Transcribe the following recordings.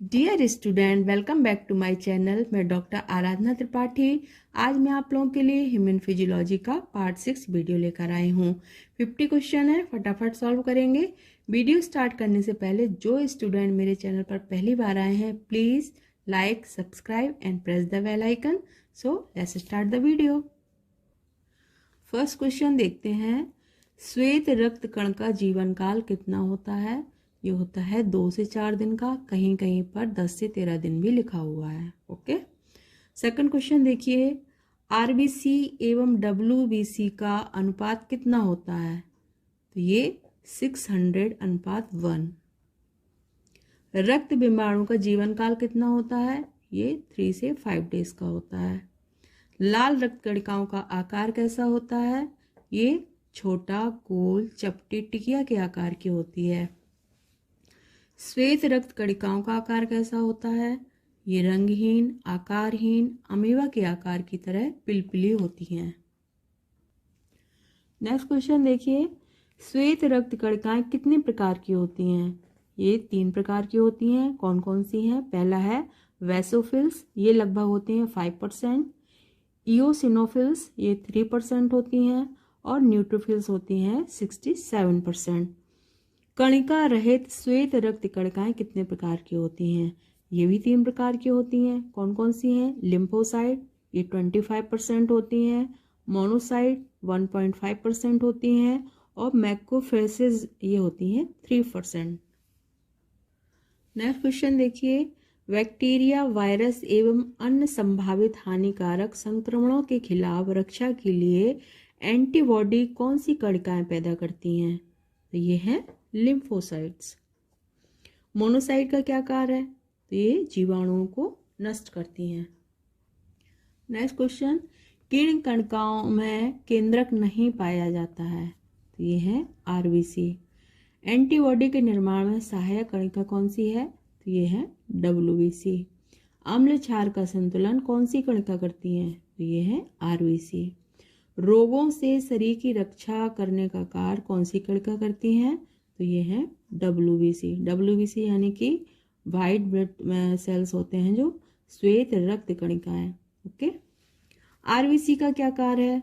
Dear student, welcome back to my channel. मैं doctor Aradhana Tripathi. आज मैं आप लोगों के लिए ह्यूमन फिजियोलॉजी का पार्ट 6 वीडियो लेकर आई हूँ। 50 क्वेश्चन है, फटाफट सॉल्व करेंगे। वीडियो स्टार्ट करने से पहले जो स्टूडेंट मेरे चैनल पर पहली बार आए हैं, please like, subscribe and press the bell icon. So let's start the video. First question देखते हैं। श्वेत रक्त कण का जीवन काल कितना होता है? ये होता है 2 से 4 दिन का, कहीं कहीं पर 10 से 13 दिन भी लिखा हुआ है। ओके। सेकंड क्वेश्चन देखिए, आरबीसी एवं डब्ल्यूबीसी का अनुपात कितना होता है? तो ये 600:1। रक्त बिंबाणु का जीवन काल कितना होता है? ये 3 से 5 डेज का होता है। लाल रक्त कणिकाओं का आकार कैसा होता है? ये छोटा, गोल, चपटी, टिकिया के आकार की होती है। श्वेत रक्त कणिकाओं का आकार कैसा होता है? ये रंगहीन, आकारहीन, अमीबा के आकार की तरह पिलपिली होती हैं। नेक्स्ट क्वेश्चन देखिए, श्वेत रक्त कणिकाएं कितने प्रकार की होती हैं? ये 3 प्रकार की होती हैं। कौन कौन सी हैं? पहला है वेसोफिल्स, ये लगभग होते हैं 5%। इओसिनोफिल्स, ये 3% होती हैं। और न्यूट्रोफिल्स होती हैं 67%। कणिका रहित श्वेत रक्त कणिकाएं कितने प्रकार की होती हैं? ये भी 3 प्रकार की होती हैं। कौन कौन सी हैं? लिम्फोसाइट, ये 25% होती हैं। मोनोसाइट 1.5% होती हैं। और मैक्रोफेसेस ये होती हैं 3%। नेक्स्ट क्वेश्चन देखिए, बैक्टीरिया, वायरस एवं अन्य संभावित हानिकारक संक्रमणों के खिलाफ रक्षा के लिए एंटीबॉडी कौन सी कणिकाएं पैदा करती हैं? तो ये है लिम्फोसाइट्स। मोनोसाइट का क्या कार्य है? तो ये जीवाणुओं को नष्ट करती हैं। नेक्स्ट क्वेश्चन, किन कणिकाओं में केंद्रक नहीं पाया जाता है? तो ये है आरबीसी। एंटीबॉडी के निर्माण में सहायक कणिका कौन सी है? तो ये है डब्ल्यूबीसी। अम्ल क्षार का संतुलन कौन सी कणिका करती है? तो ये है आरबीसी। रोगों से शरीर की रक्षा करने का कार्य कौन सी कणिका करती हैं? तो ये है डब्ल्यूबीसी। डब्ल्यूबीसी यानी कि वाइट ब्लड सेल्स होते हैं जो श्वेत रक्त कणिकाएं। ओके। आरबीसी का क्या कार्य है?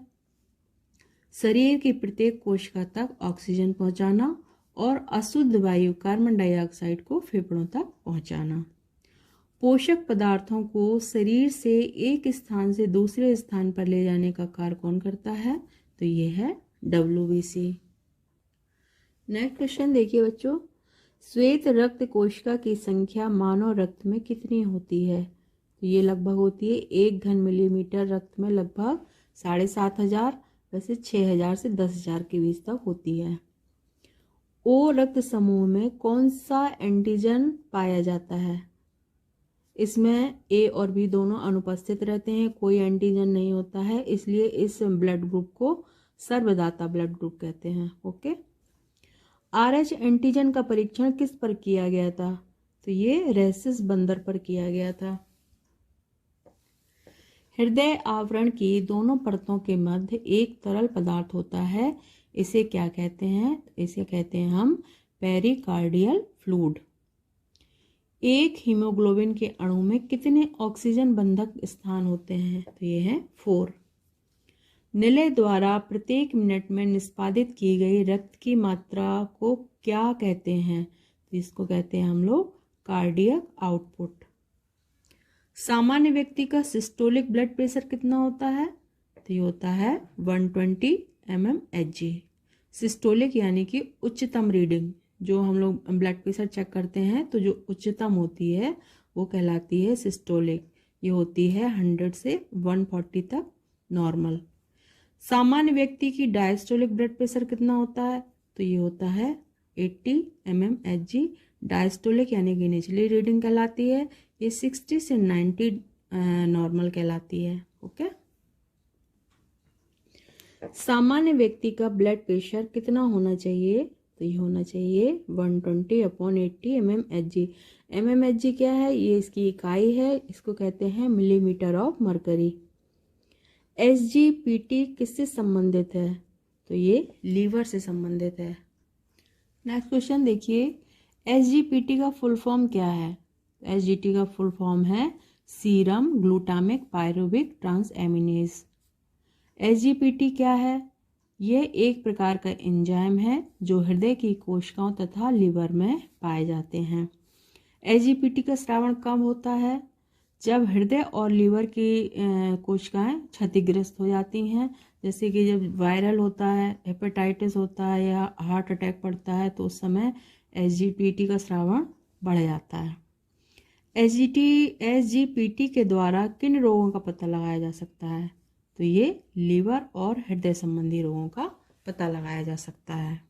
शरीर की प्रत्येक कोशिका तक ऑक्सीजन पहुंचाना और अशुद्ध वायु कार्बन डाइऑक्साइड को फेफड़ों तक पहुंचाना। पोषक पदार्थों को शरीर से एक स्थान से दूसरे स्थान पर ले जाने का कार्य कौन करता है? तो ये है डब्ल्यूबीसी। नेक्स्ट क्वेश्चन देखिए बच्चों, श्वेत रक्त कोशिका की संख्या मानव रक्त में कितनी होती है? तो ये लगभग होती है 1 घन मिलीमीटर रक्त में लगभग 7,500, वैसे 6,000 से 10,000 के बीच तक होती है। ओ रक्त समूह में कौन सा एंटीजन पाया जाता है? इसमें ए और बी दोनों अनुपस्थित रहते हैं, कोई एंटीजन नहीं होता है, इसलिए इस ब्लड ग्रुप को सर्वदाता ब्लड ग्रुप कहते हैं। ओके। आरएच एंटीजन का परीक्षण किस पर किया गया था? तो ये रेसिस बंदर पर किया गया था। हृदय आवरण की दोनों परतों के मध्य एक तरल पदार्थ होता है, इसे क्या कहते हैं? इसे कहते हैं हम पेरिकार्डियल फ्लूइड। एक हीमोग्लोबिन के अणु में कितने ऑक्सीजन बंधक स्थान होते हैं? तो ये है 4। निलय द्वारा प्रत्येक मिनट में निष्पादित की गई रक्त की मात्रा को क्या कहते हैं? तो इसको कहते हैं हम लोग कार्डियक आउटपुट। सामान्य व्यक्ति का सिस्टोलिक ब्लड प्रेशर कितना होता है? तो ये होता है 120 mmHg। सिस्टोलिक यानी कि उच्चतम रीडिंग, जो हम लोग ब्लड प्रेशर चेक करते हैं तो जो उच्चतम होती है वो कहलाती है सिस्टोलिक। ये होती है 100 से 140 तक नॉर्मल। सामान्य व्यक्ति की डायस्टोलिक ब्लड प्रेशर कितना होता है? तो ये होता है 80 mmHg। डायस्टोलिक यानी कि निचली रीडिंग कहलाती है, ये 60 से 90 नॉर्मल कहलाती है। ओके। सामान्य व्यक्ति का ब्लड प्रेशर कितना होना चाहिए? तो ये होना चाहिए 120/80 mmHg। mmHg क्या है? ये इसकी इकाई है, इसको कहते हैं मिलीमीटर ऑफ मरकरी। SGPT किससे संबंधित है? तो ये लीवर से संबंधित है। नेक्स्ट क्वेश्चन देखिए, SGPT का फुल फॉर्म क्या है? SGT का फुल फॉर्म है serum glutamic pyruvic transaminase. SGPT क्या है? यह एक प्रकार का एंजाइम है जो हृदय की कोशिकाओं तथा लीवर में पाए जाते हैं। SGPT का स्रावन कब होता है? जब हृदय और लीवर की कोशिकाएं क्षतिग्रस्त हो जाती हैं, जैसे कि जब वायरल होता है, हेपेटाइटिस होता है या हार्ट अटैक पड़ता है, तो उस समय SGPT का स्रावन बढ़ जाता है। SGPT के द्वारा किन रोगों का पता लगाया जा सकता है? तो ये लीवर और हृदय संबंधी रोगों का पता लगाया जा सकता है।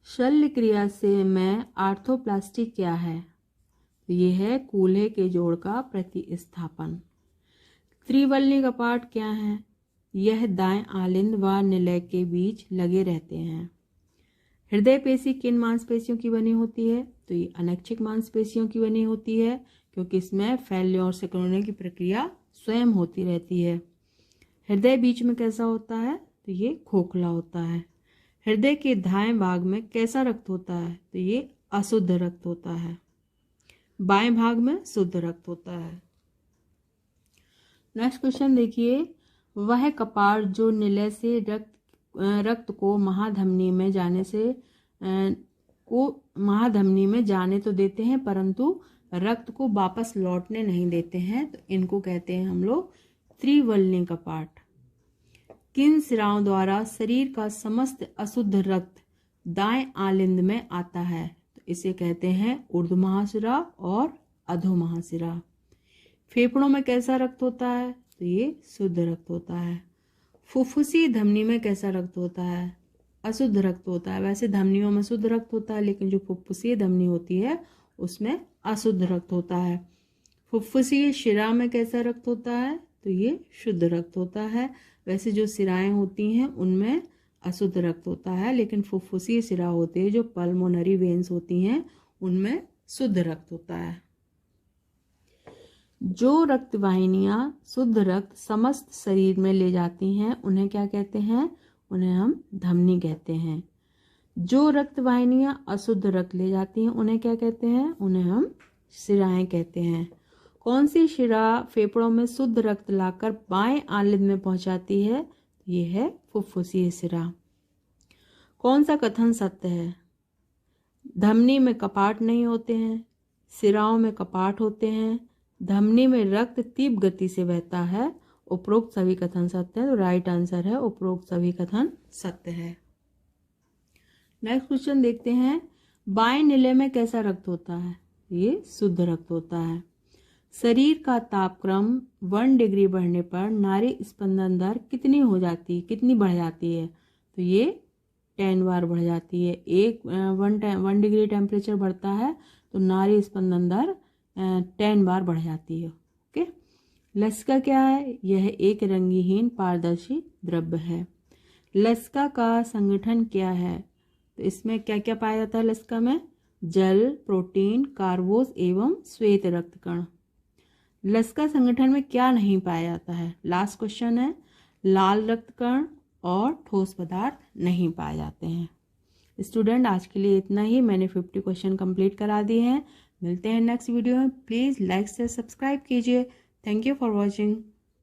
शल्य क्रिया से में आर्थ्रोप्लास्टी क्या है? तो ये है कूल्हे के जोड़ का प्रतिस्थापन। त्रिवल्ली कपाट क्या है? यह दाएं आलिंद व निलय के बीच लगे रहते हैं। हृदय पेशी किन मांसपेशियों की बनी होती है? तो ये अनैच्छिक मांसपेशियों की बनी होती है, क्योंकि इसमें फैलने और सिकुड़ने की प्रक्रिया स्वयं होती रहती है। हृदय बीच में कैसा होता है? तो ये खोखला होता है। हृदय के दाएं भाग में कैसा रक्त होता है? तो ये अशुद्ध रक्त होता है। बाएं भाग में शुद्ध रक्त होता है। नेक्स्ट क्वेश्चन देखिए, वह कपाट जो निलय से रक्त को महाधमनी में जाने तो देते हैं, परंतु रक्त को वापस लौटने नहीं देते हैं, तो इनको कहते हैं हम लोग त्रिवल्ली कपाट। किन सिराओं द्वारा शरीर का समस्त अशुद्ध रक्त दाएं आलिंद में आता है? तो इसे कहते हैं ऊर्ध्व महाशिरा और अधो महाशिरा। फेफड़ों में कैसा रक्त होता है? तो ये शुद्ध रक्त होता है। फुफ्फुसी धमनी में कैसा रक्त होता है? अशुद्ध रक्त होता है। वैसे धमनियों में शुद्ध रक्त होता है, लेकिन जो फुफ्फुसीय धमनी होती है उसमें अशुद्ध रक्त होता है। फुफ्फुसीय शिरा में कैसा रक्त होता है? तो ये शुद्ध रक्त होता है। वैसे जो सिराएं होती हैं उनमें अशुद्ध रक्त होता है, लेकिन फुफ्फुसीय शिरा होती है, जो पल्मोनरी वेन्स होती हैं, उनमें शुद्ध रक्त होता है। जो रक्त वाहिनियां शुद्ध रक्त समस्त शरीर में ले जाती हैं उन्हें क्या कहते हैं? उन्हें हम धमनी कहते हैं। जो रक्त वाहिनियां अशुद्ध रक्त ले जाती हैं उन्हें क्या कहते हैं? उन्हें हम शिराएं कहते हैं। कौन सी शिरा फेफड़ों में शुद्ध रक्त लाकर बाएं आलिंद में पहुंचाती है? ये है फुफ्फुसीय शिरा। कौन सा कथन सत्य है? धमनी में कपाट नहीं होते हैं, शिराओं में कपाट होते हैं, धमनी में रक्त तीव्र गति से बहता है। उपरोक्त सभी कथन सत्य है, तो राइट आंसर है उपरोक्त सभी कथन सत्य है। नेक्स्ट क्वेश्चन देखते हैं, बाएं निलय में कैसा रक्त होता है? ये शुद्ध रक्त होता है। शरीर का तापक्रम 1 डिग्री बढ़ने पर नाड़ी स्पंदन दर कितनी बढ़ जाती है? तो ये 10 बार बढ़ जाती है। 1 डिग्री टेम्परेचर बढ़ता है तो नाड़ी स्पंदन दर 10 बार बढ़ जाती है। ओके। लसिका क्या है? यह एक रंगहीन पारदर्शी द्रव्य है। लसिका का संगठन क्या है? तो इसमें क्या क्या पाया जाता है लसिका में? जल, प्रोटीन, कार्बोज एवं श्वेत रक्तकण। लसिका संगठन में क्या नहीं पाया जाता है? लास्ट क्वेश्चन है, लाल रक्तकण और ठोस पदार्थ नहीं पाए जाते हैं। स्टूडेंट, आज के लिए इतना ही। मैंने 50 क्वेश्चन कंप्लीट करा दिए हैं। मिलते हैं नेक्स्ट वीडियो में। प्लीज़ लाइक से सब्सक्राइब कीजिए। Thank you for watching.